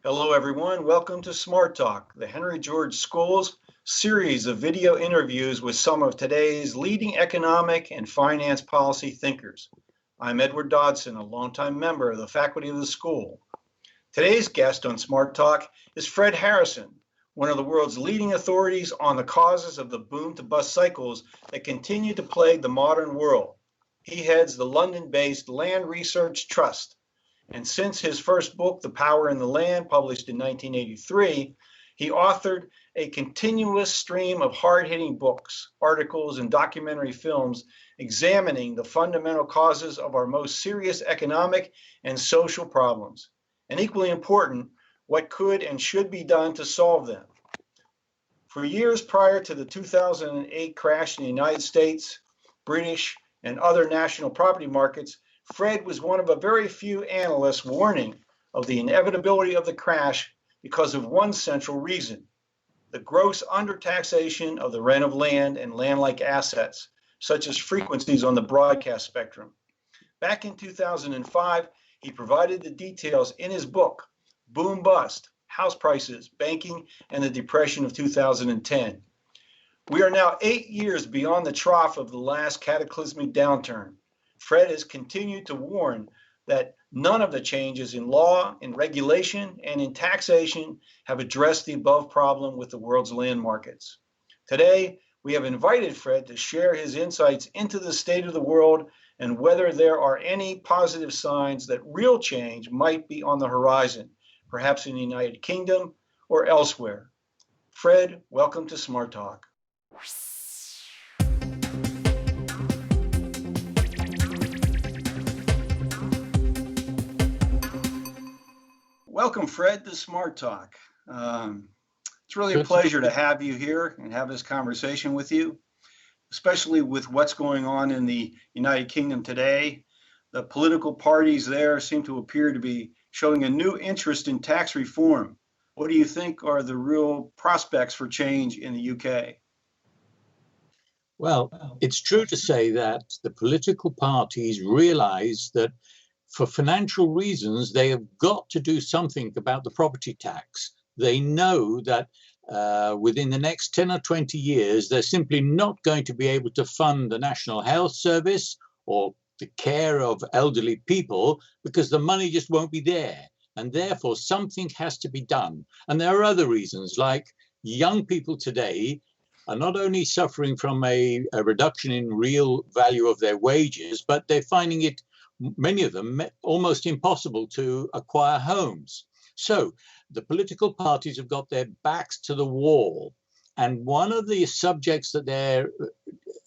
Hello, everyone. Welcome to Smart Talk, the Henry George School's series of video interviews with some of today's leading economic and finance policy thinkers. I'm Edward Dodson, a longtime member of the faculty of the school. Today's guest on Smart Talk is Fred Harrison, one of the world's leading authorities on the causes of the boom-to-bust cycles that continue to plague the modern world. He heads the London-based Land Research Trust. And since his first book, The Power in the Land, published in 1983, he authored a continuous stream of hard-hitting books, articles, and documentary films examining the fundamental causes of our most serious economic and social problems, and equally important, what could and should be done to solve them. For years prior to the 2008 crash in the United States, British, and other national property markets, Fred was one of a very few analysts warning of the inevitability of the crash because of one central reason: the gross undertaxation of the rent of land and land-like assets, such as frequencies on the broadcast spectrum. Back in 2005, he provided the details in his book, Boom Bust: House Prices, Banking, and the Depression of 2010. We are now 8 years beyond the trough of the last cataclysmic downturn. Fred has continued to warn that none of the changes in law, in regulation, and in taxation have addressed the above problem with the world's land markets. Today, we have invited Fred to share his insights into the state of the world and whether there are any positive signs that real change might be on the horizon, perhaps in the United Kingdom or elsewhere. Fred, welcome to Smart Talk. Welcome, Fred, to Smart Talk. It's really a pleasure to have you here and have this conversation with you, especially with what's going on in the United Kingdom today. The political parties there seem to appear to be showing a new interest in tax reform. What do you think are the real prospects for change in the UK? Well, it's true to say that the political parties realize that for financial reasons, they have got to do something about the property tax. They know that within the next 10 or 20 years, they're simply not going to be able to fund the National Health Service or the care of elderly people because the money just won't be there. And therefore, something has to be done. And there are other reasons, like young people today are not only suffering from a reduction in real value of their wages, but they're finding it, many of them, almost impossible to acquire homes. So the political parties have got their backs to the wall. And one of the subjects that they're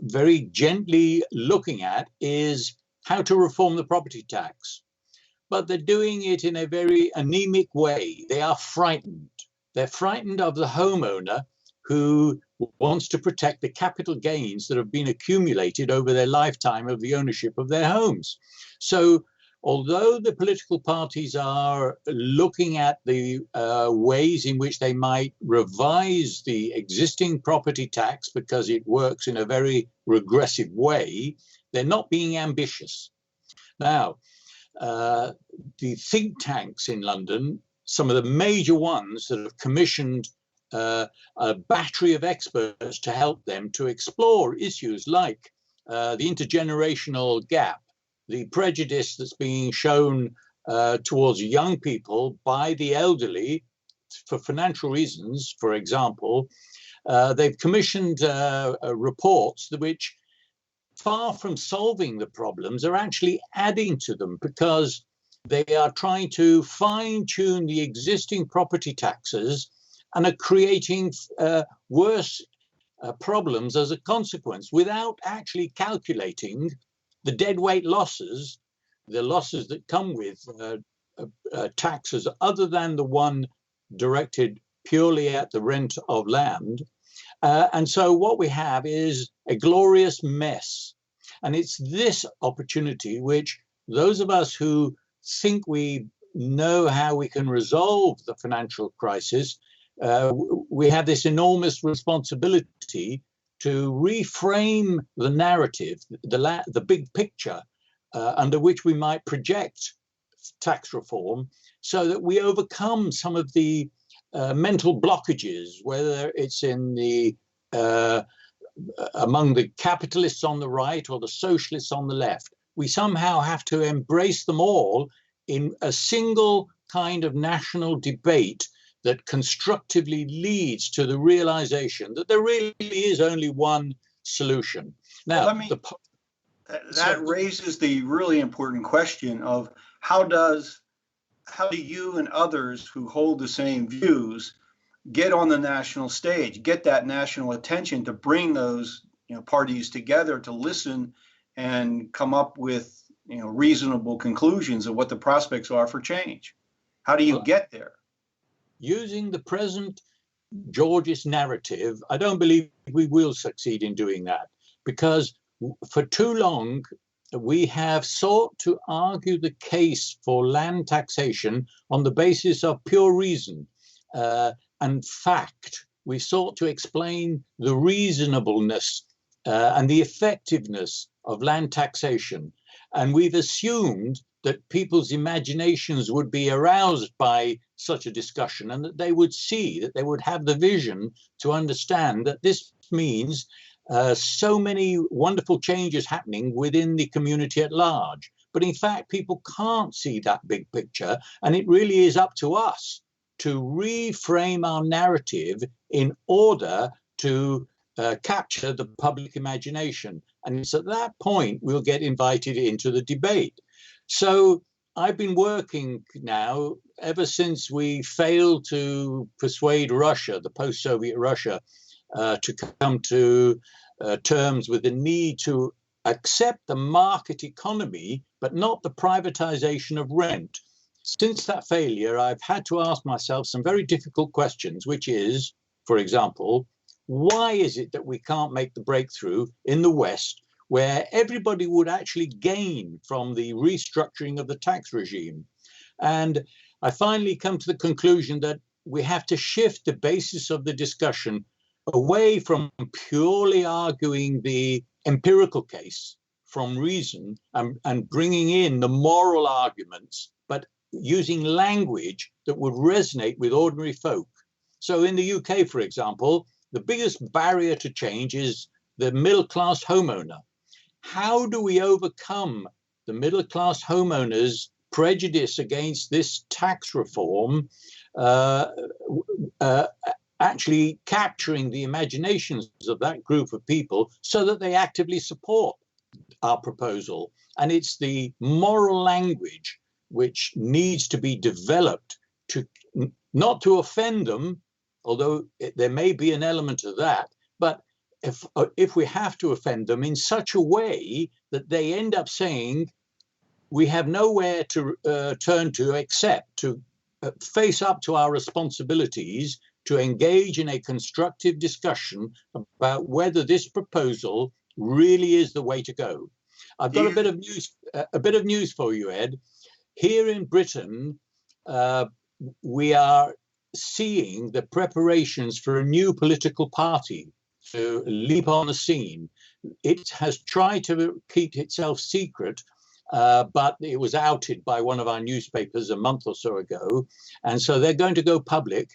very gently looking at is how to reform the property tax. But they're doing it in a very anemic way. They are frightened. They're frightened of the homeowner who wants to protect the capital gains that have been accumulated over their lifetime of the ownership of their homes. So although the political parties are looking at the ways in which they might revise the existing property tax because it works in a very regressive way, they're not being ambitious. Now, the think tanks in London, some of the major ones that have commissioned a battery of experts to help them to explore issues like the intergenerational gap, the prejudice that's being shown towards young people by the elderly for financial reasons, for example. They've commissioned reports which, far from solving the problems, are actually adding to them because they are trying to fine-tune the existing property taxes and are creating worse problems as a consequence without actually calculating the deadweight losses, the losses that come with taxes other than the one directed purely at the rent of land. And so what we have is a glorious mess. And it's this opportunity which those of us who think we know how we can resolve the financial crisis, we have this enormous responsibility to reframe the narrative, the big picture under which we might project tax reform, so that we overcome some of the mental blockages, whether it's in the among the capitalists on the right or the socialists on the left. We somehow have to embrace them all in a single kind of national debate that constructively leads to the realization that there really is only one solution. Now, well, that raises the really important question of how do you and others who hold the same views get on the national stage, get that national attention to bring those parties together to listen and come up with reasonable conclusions of what the prospects are for change? How do you get there? Using the present Georgist narrative, I don't believe we will succeed in doing that, because for too long we have sought to argue the case for land taxation on the basis of pure reason and fact. We sought to explain the reasonableness and the effectiveness of land taxation. And we've assumed that people's imaginations would be aroused by such a discussion, and that they would see, that they would have the vision to understand that this means so many wonderful changes happening within the community at large. But in fact, people can't see that big picture, and it really is up to us to reframe our narrative in order to capture the public imagination. And it's at that point we'll get invited into the debate. So I've been working now ever since we failed to persuade Russia, the post-Soviet Russia, to come to terms with the need to accept the market economy, but not the privatization of rent. Since that failure, I've had to ask myself some very difficult questions, which is, for example, why is it that we can't make the breakthrough in the West, where everybody would actually gain from the restructuring of the tax regime? And I finally come to the conclusion that we have to shift the basis of the discussion away from purely arguing the empirical case from reason and bringing in the moral arguments, but using language that would resonate with ordinary folk. So in the UK, for example, the biggest barrier to change is the middle-class homeowner. How do we overcome the middle-class homeowners' prejudice against this tax reform, actually capturing the imaginations of that group of people so that they actively support our proposal? And it's the moral language which needs to be developed to not to offend them, although there may be an element of that, but if we have to offend them in such a way that they end up saying we have nowhere to turn to except to face up to our responsibilities to engage in a constructive discussion about whether this proposal really is the way to go. I've got a bit of news for you, Ed. Here in Britain, we are seeing the preparations for a new political party to leap on the scene. It has tried to keep itself secret, but it was outed by one of our newspapers a month or so ago. And so they're going to go public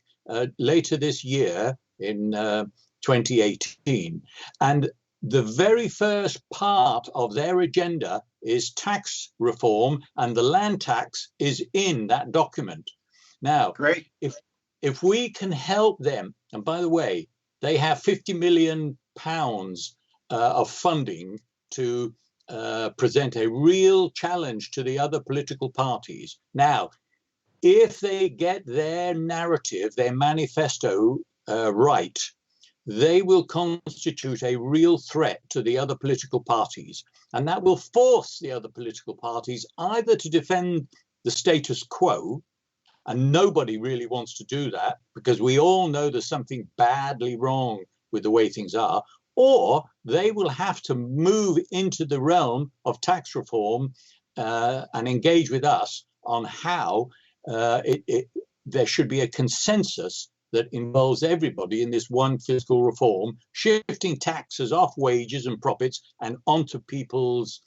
later this year in 2018. And the very first part of their agenda is tax reform, and the land tax is in that document. Now, great. If we can help them, and by the way, they have £50 million of funding to present a real challenge to the other political parties. Now, if they get their narrative, their manifesto right, they will constitute a real threat to the other political parties. And that will force the other political parties either to defend the status quo, and nobody really wants to do that because we all know there's something badly wrong with the way things are, or they will have to move into the realm of tax reform and engage with us on how there should be a consensus that involves everybody in this one fiscal reform, shifting taxes off wages and profits and onto people's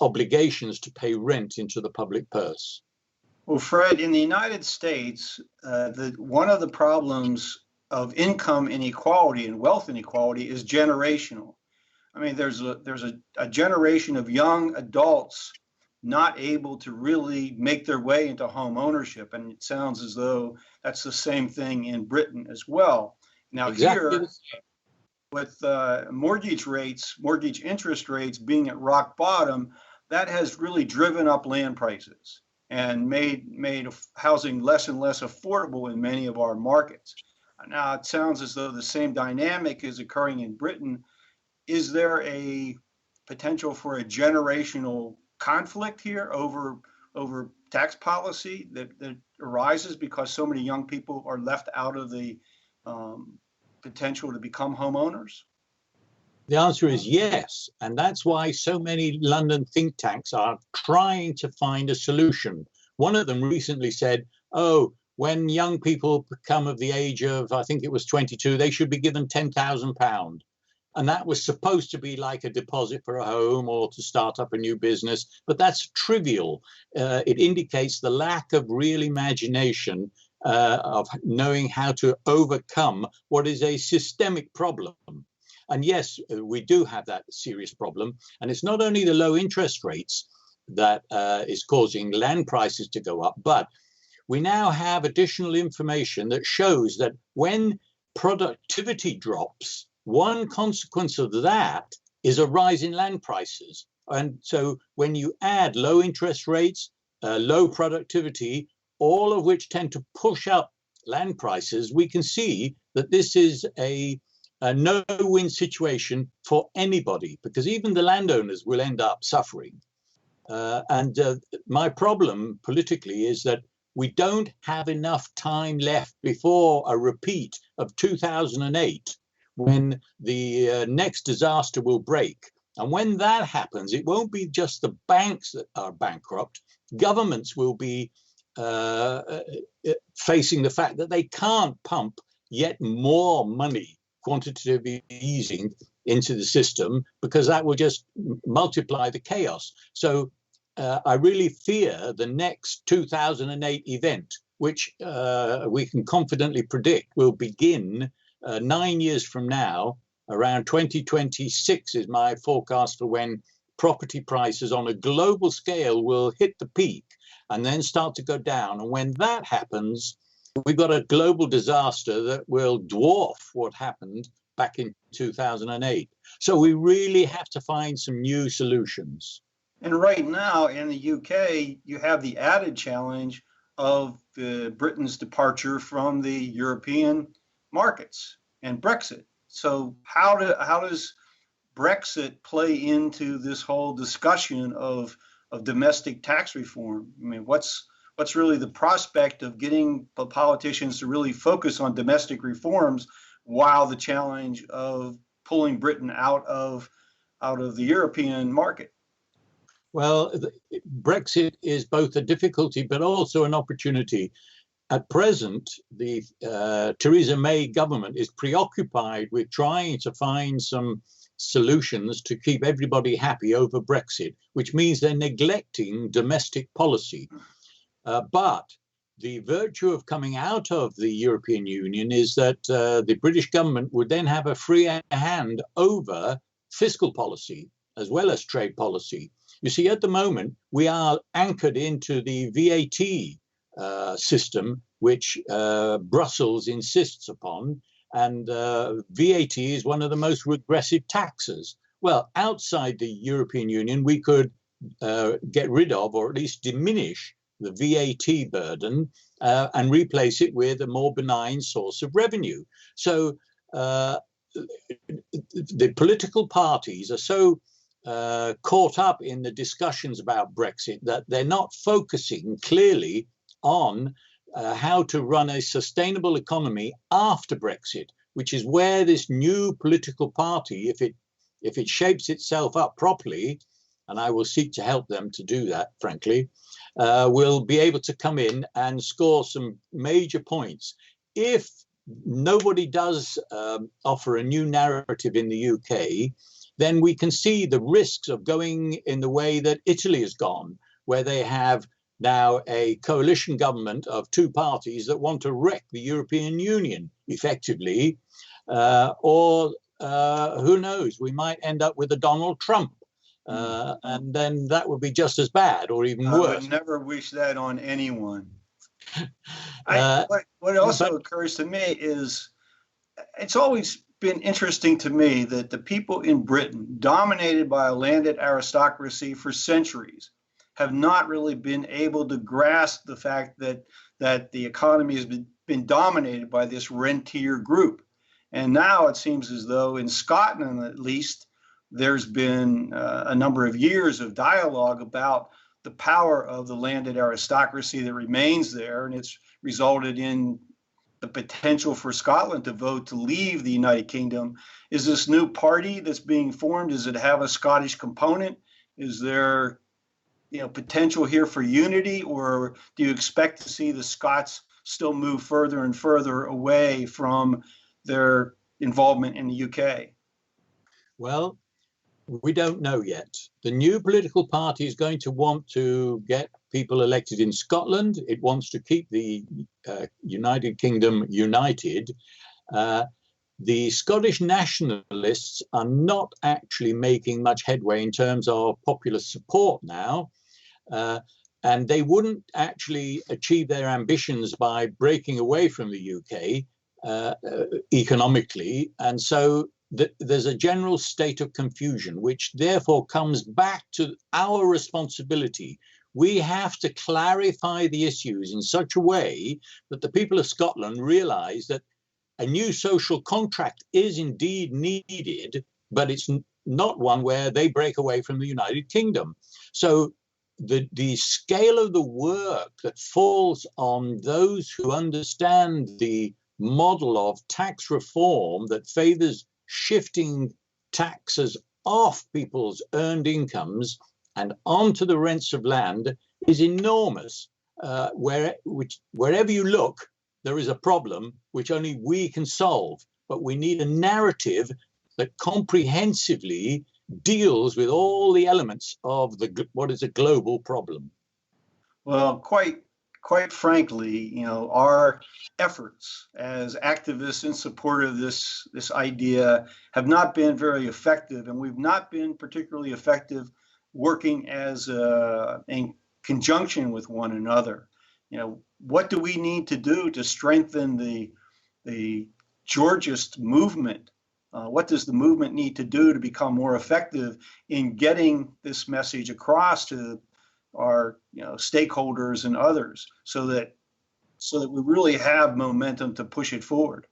obligations to pay rent into the public purse. Well, Fred, in the United States, one of the problems of income inequality and wealth inequality is generational. I mean, there's a generation of young adults not able to really make their way into home ownership, and it sounds as though that's the same thing in Britain as well. Now, Exactly. here, with mortgage interest rates being at rock bottom, that has really driven up land prices and made housing less and less affordable in many of our markets. Now, it sounds as though the same dynamic is occurring in Britain. Is there a potential for a generational conflict here over tax policy that arises because so many young people are left out of the potential to become homeowners? The answer is yes. And that's why so many London think tanks are trying to find a solution. One of them recently said, oh, when young people become of the age of, I think it was 22, they should be given £10,000. And that was supposed to be like a deposit for a home or to start up a new business. But that's trivial. It indicates the lack of real imagination of knowing how to overcome what is a systemic problem. And yes, we do have that serious problem. And it's not only the low interest rates that is causing land prices to go up, but we now have additional information that shows that when productivity drops, one consequence of that is a rise in land prices. And so when you add low interest rates, low productivity, all of which tend to push up land prices, we can see that this is a no-win situation for anybody, because even the landowners will end up suffering. My problem politically is that we don't have enough time left before a repeat of 2008, when the next disaster will break. And when that happens, it won't be just the banks that are bankrupt. Governments will be facing the fact that they can't pump yet more money, quantitative easing, into the system, because that will just multiply the chaos. So I really fear the next 2008 event, which we can confidently predict will begin 9 years from now. Around 2026 is my forecast for when property prices on a global scale will hit the peak and then start to go down. And when that happens, we've got a global disaster that will dwarf what happened back in 2008. So we really have to find some new solutions. And right now in the UK, you have the added challenge of Britain's departure from the European markets and Brexit. So how does Brexit play into this whole discussion of domestic tax reform? I mean, what's really the prospect of getting politicians to really focus on domestic reforms while the challenge of pulling Britain out of the European market? Well, Brexit is both a difficulty but also an opportunity. At present, the Theresa May government is preoccupied with trying to find some solutions to keep everybody happy over Brexit, which means they're neglecting domestic policy. But the virtue of coming out of the European Union is that the British government would then have a free hand over fiscal policy as well as trade policy. You see, at the moment, we are anchored into the VAT system, which Brussels insists upon. And VAT is one of the most regressive taxes. Well, outside the European Union, we could get rid of, or at least diminish, the VAT burden and replace it with a more benign source of revenue. So the political parties are so caught up in the discussions about Brexit that they're not focusing clearly on how to run a sustainable economy after Brexit, which is where this new political party, if it shapes itself up properly, and I will seek to help them to do that, frankly, will be able to come in and score some major points. If nobody does offer a new narrative in the UK, then we can see the risks of going in the way that Italy has gone, where they have now a coalition government of two parties that want to wreck the European Union effectively, or who knows, we might end up with a Donald Trump, and then that would be just as bad or even worse. I would never wish that on anyone. What but occurs to me is it's always been interesting to me that the people in Britain, dominated by a landed aristocracy for centuries, have not really been able to grasp the fact that the economy has been dominated by this rentier group. And now it seems as though in Scotland, at least, there's been a number of years of dialogue about the power of the landed aristocracy that remains there, and it's resulted in the potential for Scotland to vote to leave the United Kingdom. Is this new party that's being formed, does it have a Scottish component? Is there potential here for unity, or do you expect to see the Scots still move further and further away from their involvement in the UK? Well, we don't know yet. The new political party is going to want to get people elected in Scotland. It wants to keep the United Kingdom united. The Scottish nationalists are not actually making much headway in terms of popular support now. And they wouldn't actually achieve their ambitions by breaking away from the UK economically. And so there's a general state of confusion, which therefore comes back to our responsibility. We have to clarify the issues in such a way that the people of Scotland realize that a new social contract is indeed needed, but it's not one where they break away from the United Kingdom. So the scale of the work that falls on those who understand the model of tax reform that favors shifting taxes off people's earned incomes and onto the rents of land is enormous. Wherever you look, there is a problem which only we can solve, but we need a narrative that comprehensively deals with all the elements of what is a global problem. Well, quite frankly, our efforts as activists in support of this idea have not been very effective, and we've not been particularly effective working as in conjunction with one another. What do we need to do to strengthen the Georgist movement? What does the movement need to do to become more effective in getting this message across to our stakeholders and others, so that we really have momentum to push it forward?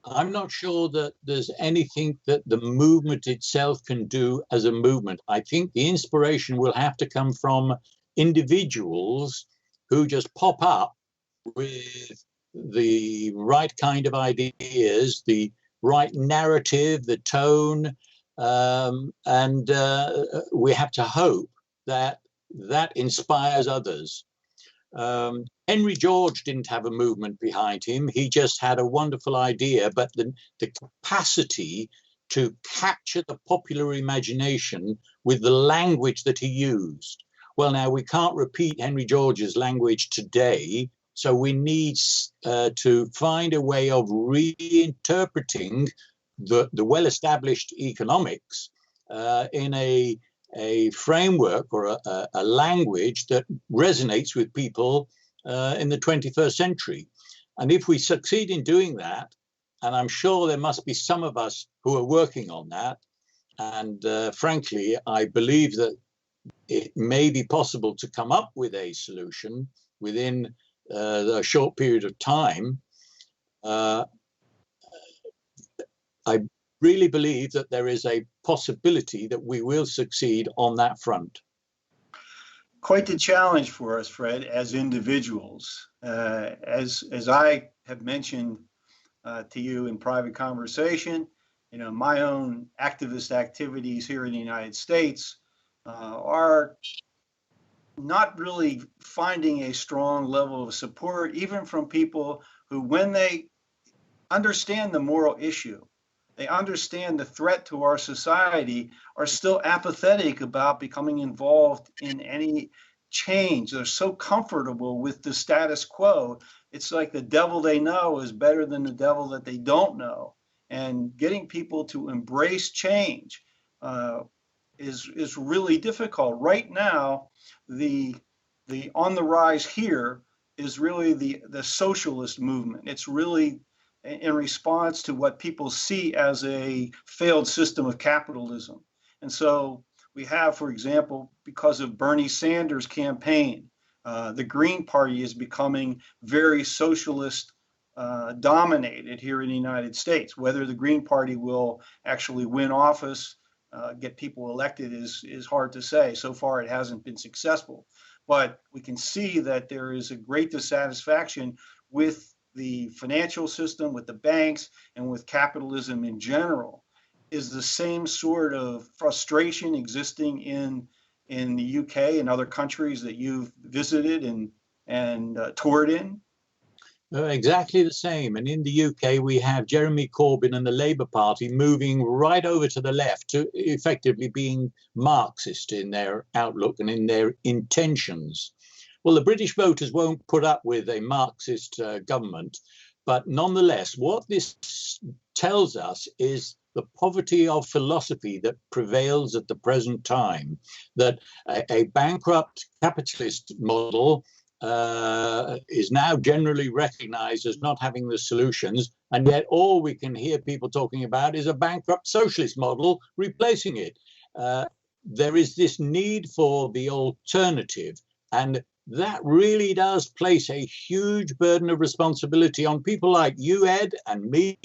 I'm not sure that there's anything that the movement itself can do as a movement. I think the inspiration will have to come from individuals who just pop up with the right kind of ideas, the right narrative, the tone, and we have to hope that inspires others. Henry George didn't have a movement behind him. He just had a wonderful idea, but the capacity to capture the popular imagination with the language that he used. Well, now we can't repeat Henry George's language today, so we need to find a way of reinterpreting the well-established economics in a framework or a language that resonates with people in the 21st century. And if we succeed in doing that, and I'm sure there must be some of us who are working on that, and frankly, I believe that it may be possible to come up with a solution within a short period of time. I really believe that there is a possibility that we will succeed on that front. Quite the challenge for us, Fred, as individuals. As I have mentioned to you in private conversation, my own activist activities here in the United States are not really finding a strong level of support, even from people who, when they understand the moral issue, they understand the threat to our society, are still apathetic about becoming involved in any change. They're so comfortable with the status quo. It's like the devil they know is better than the devil that they don't know. And getting people to embrace change is really difficult. Right now, the on the rise here is really the socialist movement. It's really in response to what people see as a failed system of capitalism. And so we have, for example, because of Bernie Sanders' campaign, the Green Party is becoming very socialist dominated here in the United States. Whether the Green Party will actually win office, get people elected is hard to say. So far, it hasn't been successful. But we can see that there is a great dissatisfaction with the financial system, with the banks, and with capitalism in general. Is the same sort of frustration existing in the UK and other countries that you've visited and toured in? Exactly the same. And in the UK, we have Jeremy Corbyn and the Labour Party moving right over to the left to effectively being Marxist in their outlook and in their intentions. Well, the British voters won't put up with a Marxist government, but nonetheless, what this tells us is the poverty of philosophy that prevails at the present time, that a bankrupt capitalist model is now generally recognized as not having the solutions, and yet all we can hear people talking about is a bankrupt socialist model replacing it. There is this need for the alternative, and that really does place a huge burden of responsibility on people like you, Ed, and me,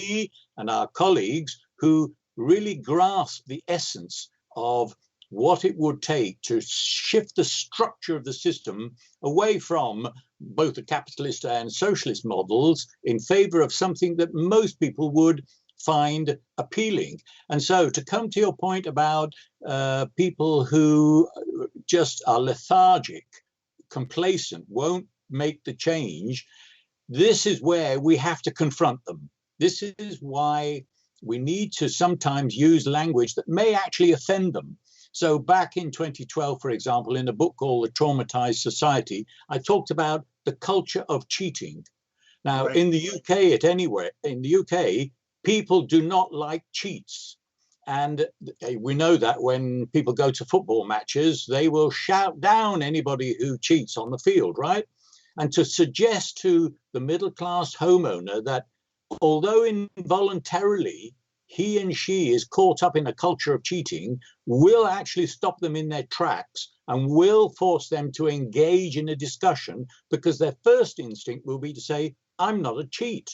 and our colleagues who really grasp the essence of what it would take to shift the structure of the system away from both the capitalist and socialist models in favor of something that most people would find appealing. And so to come to your point about people who just are lethargic, complacent, won't make the change, this is where we have to confront them. This is why we need to sometimes use language that may actually offend them. So back in 2012, for example, in a book called The Traumatized Society, I talked about the culture of cheating. Now, right. In the UK, people do not like cheats. And we know that when people go to football matches, they will shout down anybody who cheats on the field, right? And to suggest to the middle-class homeowner that although involuntarily he and she is caught up in a culture of cheating, will actually stop them in their tracks and will force them to engage in a discussion, because their first instinct will be to say, I'm not a cheat.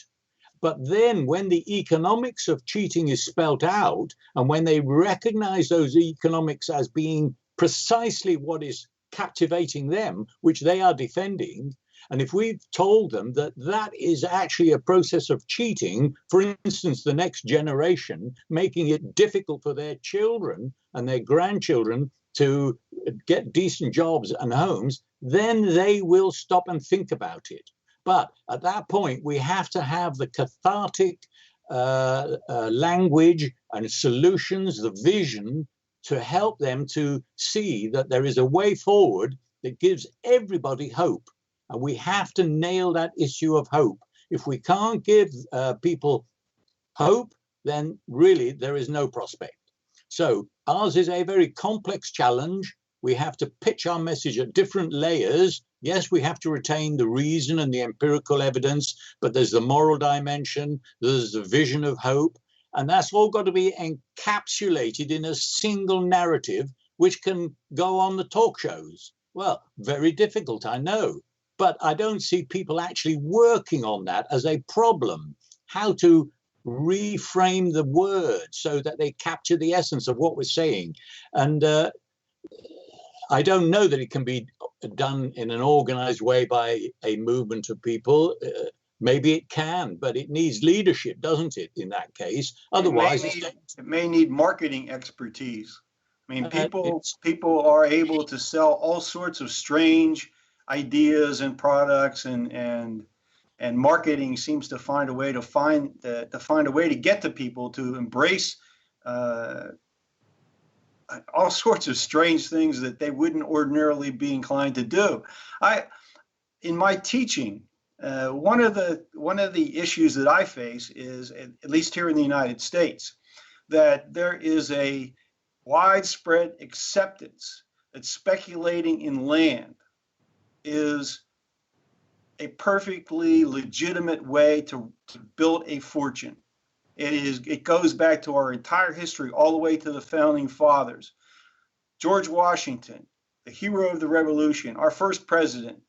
But then when the economics of cheating is spelt out, and when they recognize those economics as being precisely what is captivating them, which they are defending, and if we've told them that that is actually a process of cheating, for instance, the next generation, making it difficult for their children and their grandchildren to get decent jobs and homes, then they will stop and think about it. But at that point, we have to have the cathartic language and solutions, the vision, to help them to see that there is a way forward that gives everybody hope. And we have to nail that issue of hope. If we can't give people hope, then really there is no prospect. So ours is a very complex challenge. We have to pitch our message at different layers. Yes, we have to retain the reason and the empirical evidence, but there's the moral dimension, there's the vision of hope, and that's all got to be encapsulated in a single narrative, which can go on the talk shows. Well, very difficult, I know, but I don't see people actually working on that as a problem. How to reframe the words so that they capture the essence of what we're saying. And I don't know that it can be done in an organized way by a movement of people. Maybe it can, but it needs leadership, doesn't it, in that case? Otherwise, it may need marketing expertise. I mean, people are able to sell all sorts of strange ideas and products and and marketing seems to find a way to get to people to embrace all sorts of strange things that they wouldn't ordinarily be inclined to do. In my teaching, one of the issues that I face is, at least here in the United States, that there is a widespread acceptance that speculating in land is a perfectly legitimate way to build a fortune. It goes back to our entire history, all the way to the founding fathers. George Washington, the hero of the Revolution, our first president,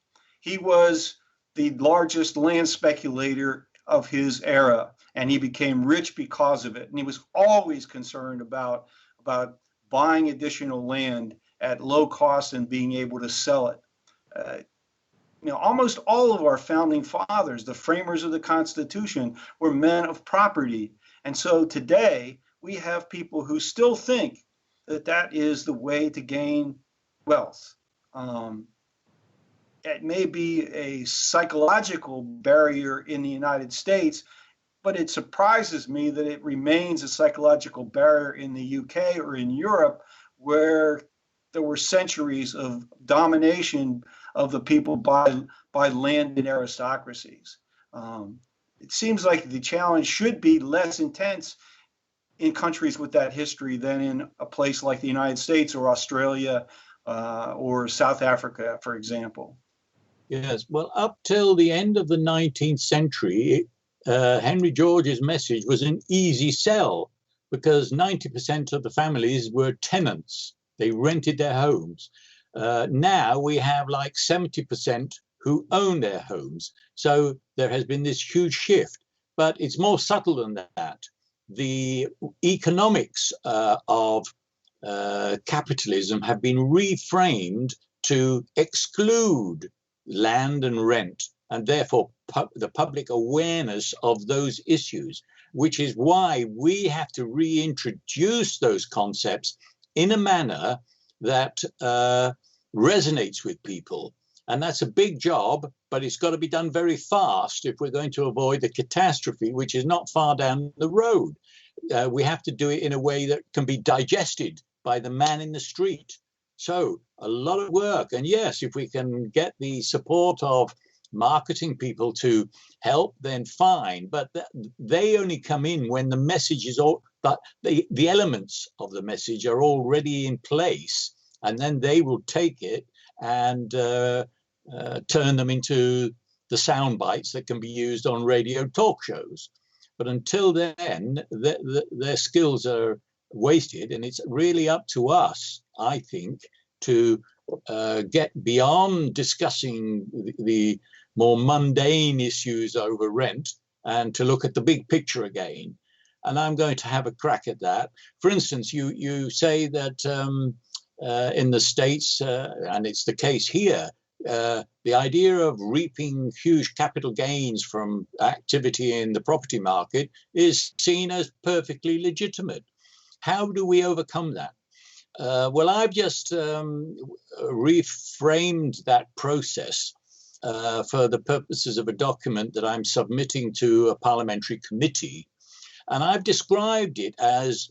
he was the largest land speculator of his era, and he became rich because of it. And he was always concerned about buying additional land at low cost and being able to sell it. Almost all of our founding fathers, the framers of the Constitution, were men of property. And so today we have people who still think that that is the way to gain wealth. It may be a psychological barrier in the United States, but it surprises me that it remains a psychological barrier in the UK or in Europe, where there were centuries of domination of the people by landed aristocracies. It seems like the challenge should be less intense in countries with that history than in a place like the United States or Australia or South Africa, for example. Yes, well, up till the end of the 19th century, Henry George's message was an easy sell, because 90% of the families were tenants. They rented their homes. Now we have like 70% who own their homes. So there has been this huge shift, but it's more subtle than that. The economics of capitalism have been reframed to exclude land and rent, and therefore the public awareness of those issues, which is why we have to reintroduce those concepts in a manner that resonates with people. And that's a big job, but it's got to be done very fast if we're going to avoid the catastrophe, which is not far down the road. We have to do it in a way that can be digested by the man in the street. So a lot of work. And yes, if we can get the support of marketing people to help, then fine. But they only come in when the message is all, but the elements of the message are already in place. And then they will take it and turn them into the sound bites that can be used on radio talk shows. But until then, their skills are wasted, and it's really up to us, I think, to get beyond discussing the more mundane issues over rent and to look at the big picture again. And I'm going to have a crack at that. For instance, you say that in the States, and it's the case here, the idea of reaping huge capital gains from activity in the property market is seen as perfectly legitimate. How do we overcome that? Well, I've just reframed that process for the purposes of a document that I'm submitting to a parliamentary committee. And I've described it as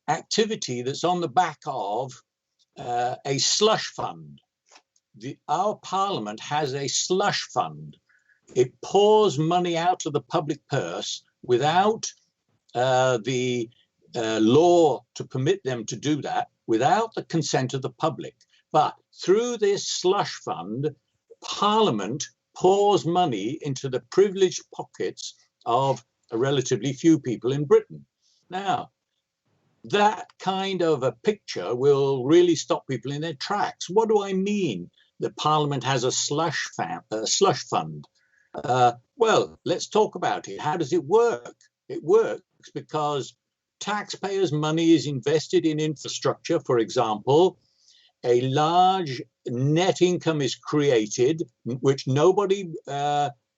activity that's on the back of a slush fund. Our parliament has a slush fund. It pours money out of the public purse without the law to permit them to do that, without the consent of the public. But through this slush fund, Parliament pours money into the privileged pockets of a relatively few people in Britain. Now, that kind of a picture will really stop people in their tracks. What do I mean that Parliament has a slush fund? Well, let's talk about it. How does it work? It works because taxpayers' money is invested in infrastructure, for example. A large net income is created, which nobody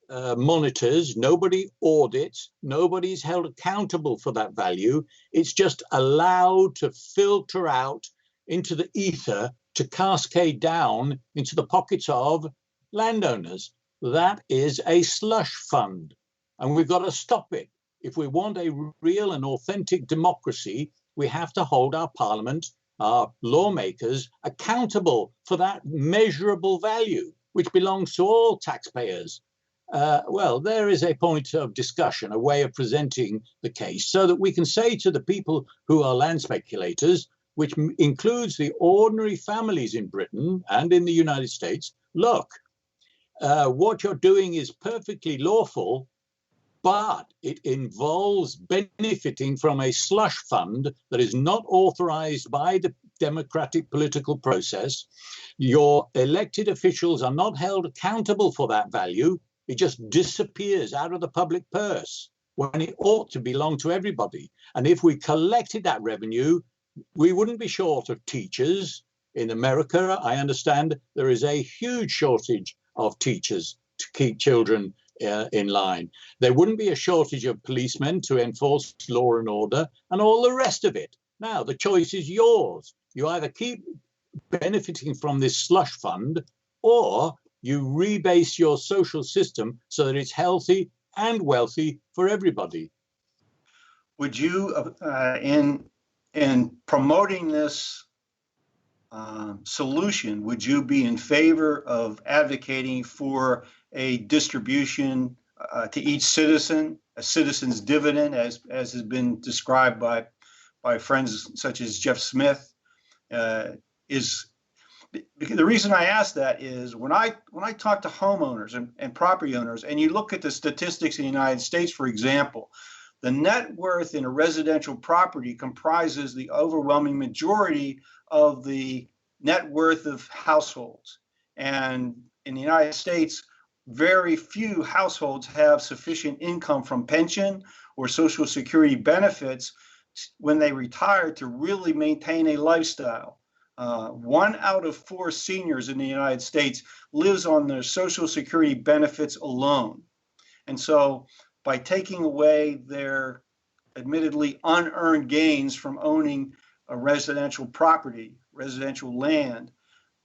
monitors, nobody audits, nobody's held accountable for that value. It's just allowed to filter out into the ether to cascade down into the pockets of landowners. that is a slush fund, and we've got to stop it. If we want a real and authentic democracy, we have to hold our parliament, our lawmakers, accountable for that measurable value, which belongs to all taxpayers. Well, there is a point of discussion, a way of presenting the case, so that we can say to the people who are land speculators, which includes the ordinary families in Britain and in the United States, look, what you're doing is perfectly lawful, but it involves benefiting from a slush fund that is not authorized by the democratic political process. Your elected officials are not held accountable for that value. It just disappears out of the public purse when it ought to belong to everybody. And if we collected that revenue, we wouldn't be short of teachers. In America, I understand there is a huge shortage of teachers to keep children in line. There wouldn't be a shortage of policemen to enforce law and order and all the rest of it. Now, the choice is yours. You either keep benefiting from this slush fund, or you rebase your social system so that it's healthy and wealthy for everybody. Would you, in promoting this solution, would you be in favor of advocating for a distribution to each citizen, a citizen's dividend, as has been described by friends such as Jeff Smith? The reason I ask that is when I talk to homeowners and property owners, and you look at the statistics in the United States, for example, the net worth in a residential property comprises the overwhelming majority of the net worth of households. And in the United States, very few households have sufficient income from pension or Social Security benefits when they retire to really maintain a lifestyle. 1 out of 4 seniors in the United States lives on their Social Security benefits alone. And so by taking away their admittedly unearned gains from owning a residential property, residential land,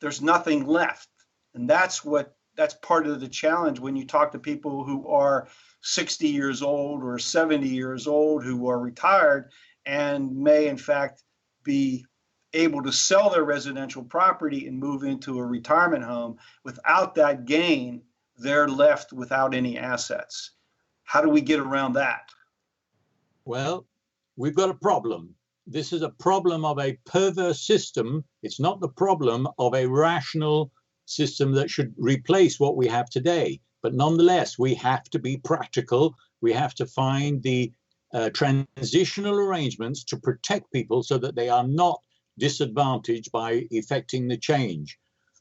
there's nothing left. And that's part of the challenge when you talk to people who are 60 years old or 70 years old who are retired and may in fact be able to sell their residential property and move into a retirement home. Without that gain, they're left without any assets. How do we get around that? Well, we've got a problem. This is a problem of a perverse system. It's not the problem of a rational system that should replace what we have today. But nonetheless, we have to be practical. We have to find the transitional arrangements to protect people so that they are not disadvantaged by effecting the change.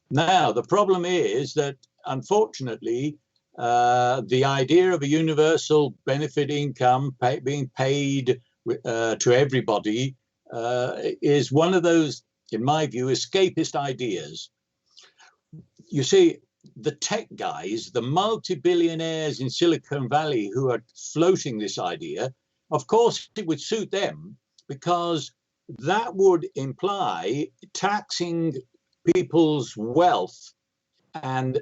Now, the problem is that, unfortunately, the idea of a universal benefit income being paid to everybody is one of those, in my view, escapist ideas. You see, the tech guys, the multi-billionaires in Silicon Valley who are floating this idea, of course, it would suit them because that would imply taxing people's wealth, and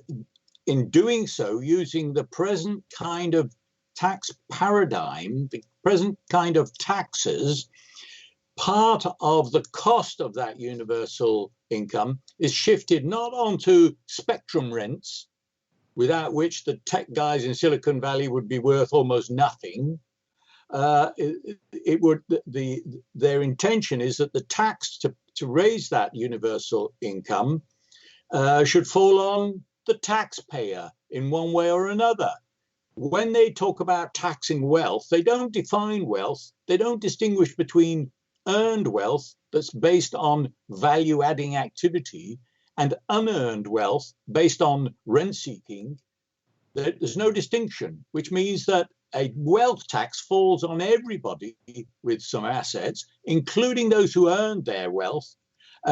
in doing so, using the present kind of tax paradigm, the present kind of taxes, part of the cost of that universal income is shifted not onto spectrum rents, without which the tech guys in Silicon Valley would be worth almost nothing. Their intention is that the tax to raise that universal income should fall on the taxpayer in one way or another. When they talk about taxing wealth, they don't define wealth. They don't distinguish between earned wealth that's based on value-adding activity and unearned wealth based on rent seeking. There's no distinction, which means that a wealth tax falls on everybody with some assets, including those who earned their wealth,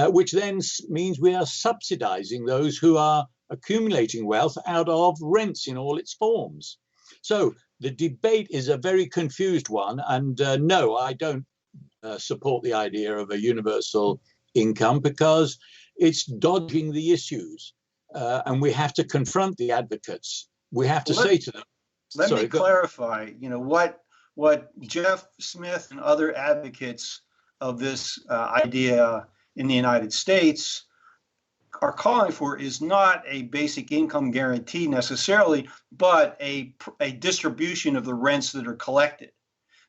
which then means we are subsidizing those who are accumulating wealth out of rents in all its forms. So the debate is a very confused one. And no, I don't support the idea of a universal income because it's dodging the issues. And we have to confront the advocates we have to Well, say to them, let sorry, me clarify, what Jeff Smith and other advocates of this idea in the United States are calling for is not a basic income guarantee necessarily, but a distribution of the rents that are collected.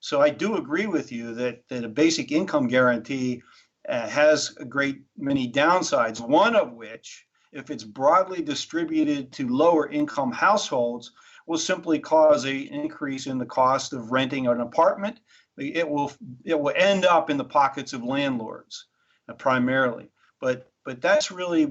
So I do agree with you that a basic income guarantee has a great many downsides, one of which, if it's broadly distributed to lower income households, will simply cause an increase in the cost of renting an apartment. It will end up in the pockets of landlords primarily. But that's really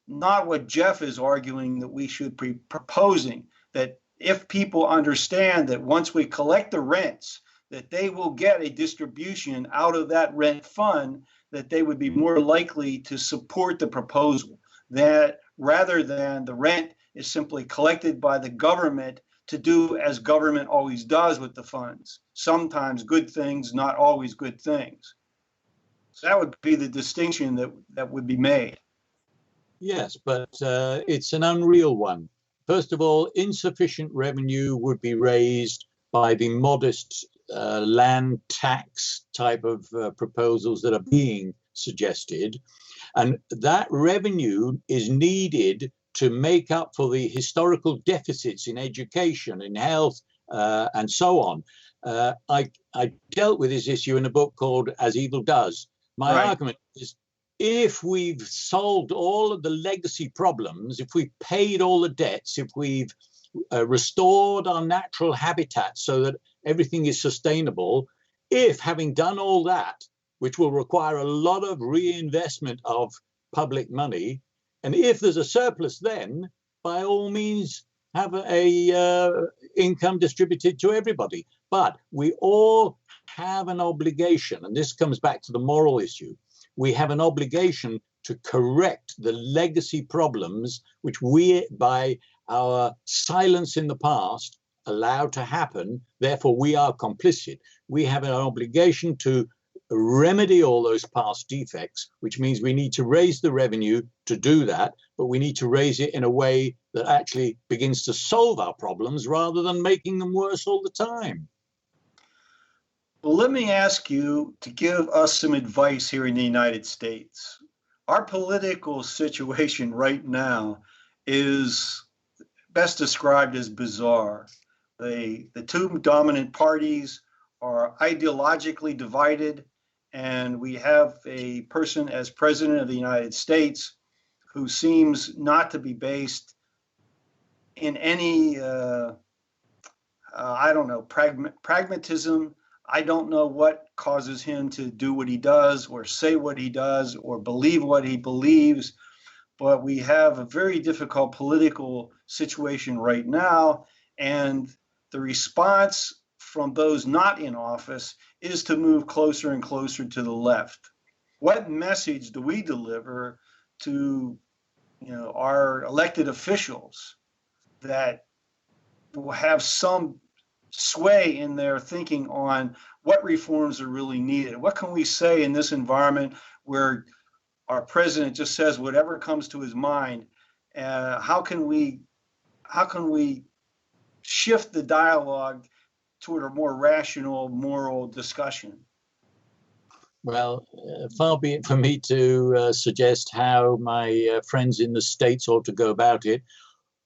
not what Jeff is arguing that we should be proposing, that if people understand that once we collect the rents, that they will get a distribution out of that rent fund, that they would be more likely to support the proposal, that rather than the rent is simply collected by the government to do as government always does with the funds. Sometimes good things, not always good things. So that would be the distinction that would be made. Yes, but it's an unreal one. First of all, insufficient revenue would be raised by the modest land tax type of proposals that are being suggested. And that revenue is needed to make up for the historical deficits in education, in health, and so on. I dealt with this issue in a book called As Evil Does. My argument is, if we've solved all of the legacy problems, if we've paid all the debts, if we've restored our natural habitat so that everything is sustainable, if having done all that, which will require a lot of reinvestment of public money, and if there's a surplus, then by all means have a income distributed to everybody. But we all have an obligation, and this comes back to the moral issue. We have an obligation to correct the legacy problems which we, by our silence in the past, allowed to happen. Therefore, we are complicit. We have an obligation to remedy all those past defects, which means we need to raise the revenue to do that, but we need to raise it in a way that actually begins to solve our problems rather than making them worse all the time. Well, let me ask you to give us some advice here in the United States. Our political situation right now is best described as bizarre. The two dominant parties are ideologically divided, and we have a person as president of the United States who seems not to be based in any, pragmatism. I don't know what causes him to do what he does or say what he does or believe what he believes, but we have a very difficult political situation right now, and the response from those not in office is to move closer and closer to the left. What message do we deliver to our elected officials that will have some sway in their thinking on what reforms are really needed? What can we say in this environment where our president just says whatever comes to his mind? How can we shift the dialogue toward a more rational, moral discussion? Well, far be it for me to suggest how my friends in the States ought to go about it.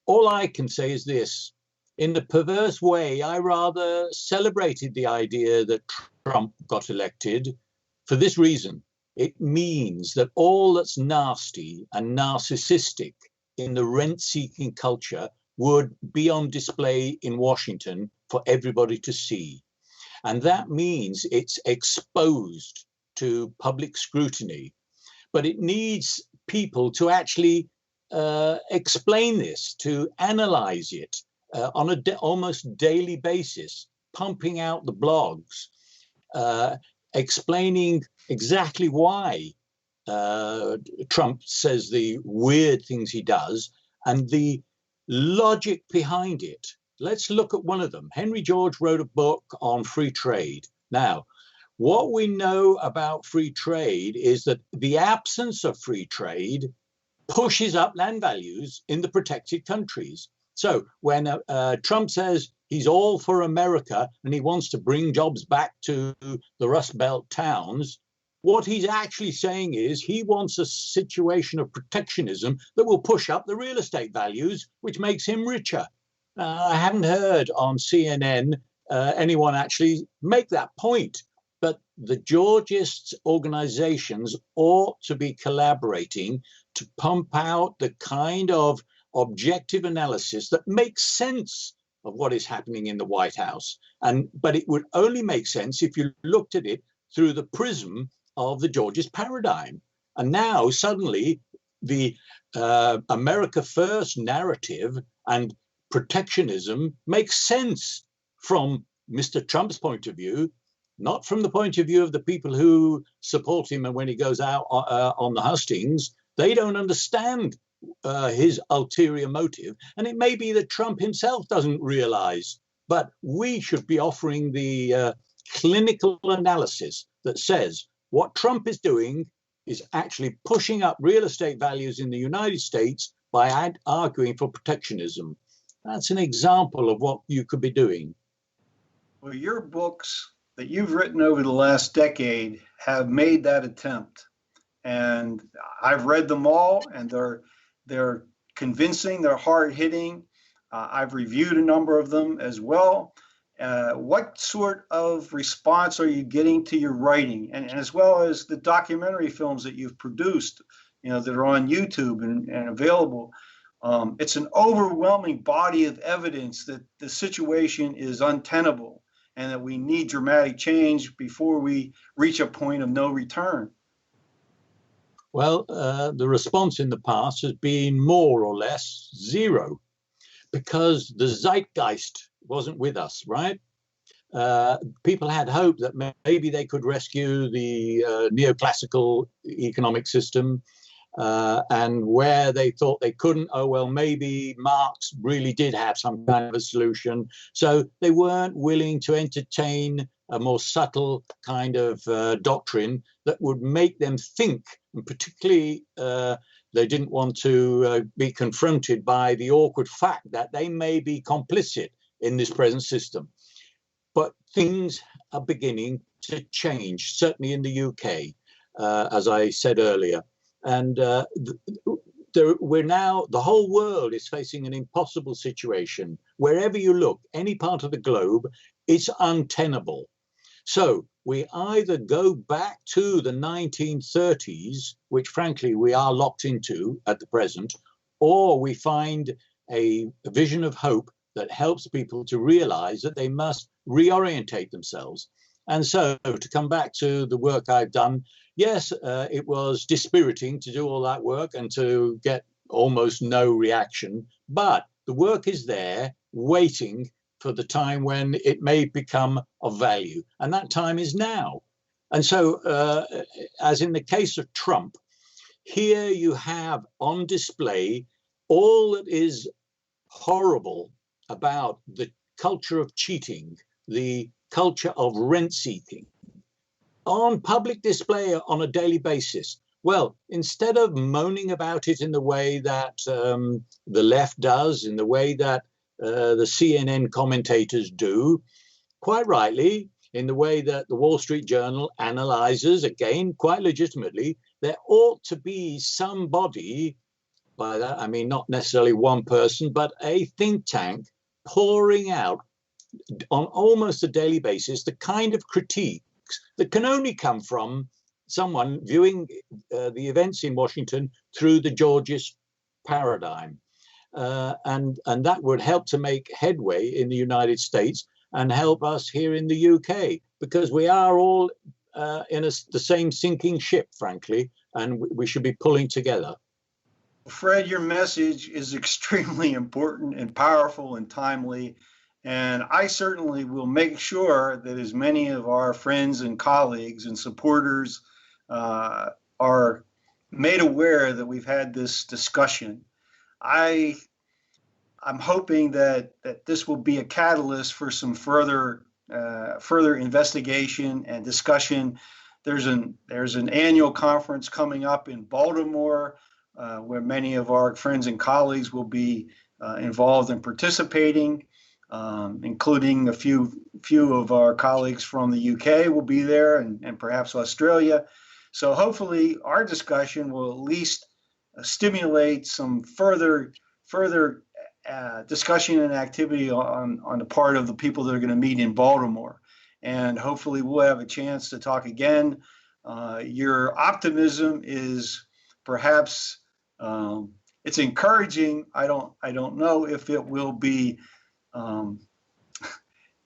All I can say is this. In the perverse way, I rather celebrated the idea that Trump got elected for this reason. It means that all that's nasty and narcissistic in the rent-seeking culture would be on display in Washington for everybody to see. And that means it's exposed to public scrutiny. But it needs people to actually explain this, to analyze it on a almost daily basis, pumping out the blogs, explaining exactly why Trump says the weird things he does and the logic behind it. Let's look at one of them. Henry George wrote a book on free trade. Now, what we know about free trade is that the absence of free trade pushes up land values in the protected countries. So when Trump says he's all for America and he wants to bring jobs back to the Rust Belt towns, what he's actually saying is he wants a situation of protectionism that will push up the real estate values, which makes him richer. I haven't heard on CNN anyone actually make that point, but the Georgist organizations ought to be collaborating to pump out the kind of objective analysis that makes sense of what is happening in the White House. But it would only make sense if you looked at it through the prism of the Georgist paradigm. And now suddenly the America First narrative and protectionism makes sense from Mr. Trump's point of view, not from the point of view of the people who support him. And when he goes out on the hustings, they don't understand his ulterior motive. And it may be that Trump himself doesn't realize, but we should be offering the clinical analysis that says what Trump is doing is actually pushing up real estate values in the United States by arguing for protectionism. That's an example of what you could be doing. Well, your books that you've written over the last decade have made that attempt. And I've read them all, and they're convincing, they're hard-hitting. I've reviewed a number of them as well. What sort of response are you getting to your writing, and as well as the documentary films that you've produced, that are on YouTube and available? It's an overwhelming body of evidence that the situation is untenable and that we need dramatic change before we reach a point of no return. Well, the response in the past has been more or less zero, because the zeitgeist wasn't with us, right? People had hope that maybe they could rescue the neoclassical economic system, and where they thought they couldn't, oh, well, maybe Marx really did have some kind of a solution. So they weren't willing to entertain a more subtle kind of doctrine that would make them think, and particularly they didn't want to be confronted by the awkward fact that they may be complicit in this present system. But things are beginning to change, certainly in the UK, as I said earlier. And we're now, the whole world is facing an impossible situation. Wherever you look, any part of the globe, it's untenable. So we either go back to the 1930s, which frankly we are locked into at the present, or we find a vision of hope that helps people to realize that they must reorientate themselves. And so to come back to the work I've done, yes, it was dispiriting to do all that work and to get almost no reaction, but the work is there waiting for the time when it may become of value. And that time is now. And so, as in the case of Trump, here you have on display all that is horrible about the culture of cheating, the culture of rent seeking, on public display on a daily basis. Well, instead of moaning about it in the way that the left does, in the way that the CNN commentators do, quite rightly, in the way that the Wall Street Journal analyzes, again, quite legitimately, there ought to be somebody, by that I mean not necessarily one person, but a think tank pouring out on almost a daily basis the kind of critiques that can only come from someone viewing the events in Washington through the Georgist paradigm. And that would help to make headway in the United States and help us here in the UK, because we are all in the same sinking ship, frankly, and we should be pulling together. Fred, your message is extremely important and powerful and timely. And I certainly will make sure that as many of our friends and colleagues and supporters are made aware that we've had this discussion. I'm hoping that this will be a catalyst for some further investigation and discussion. There's an annual conference coming up in Baltimore where many of our friends and colleagues will be involved in participating, including a few of our colleagues from the UK will be there, and perhaps Australia. So hopefully our discussion will at least stimulate some further discussion and activity on the part of the people that are going to meet in Baltimore. And hopefully we'll have a chance to talk again. Your optimism is perhaps it's encouraging. I don't know if it will be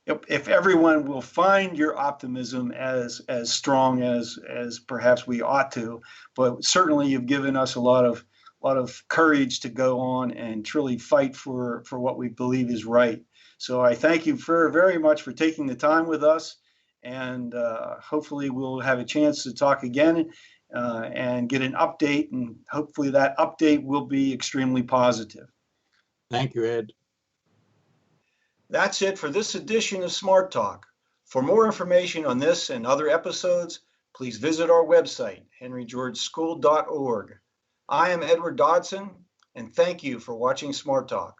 if everyone will find your optimism as strong as perhaps we ought to, but certainly you've given us a lot of courage to go on and truly fight for what we believe is right. So I thank you very much for taking the time with us, and hopefully we'll have a chance to talk again and get an update, and hopefully that update will be extremely positive. Thank you, Ed. That's it for this edition of Smart Talk. For more information on this and other episodes, please visit our website, henrygeorgeschool.org. I am Edward Dodson, and thank you for watching Smart Talk.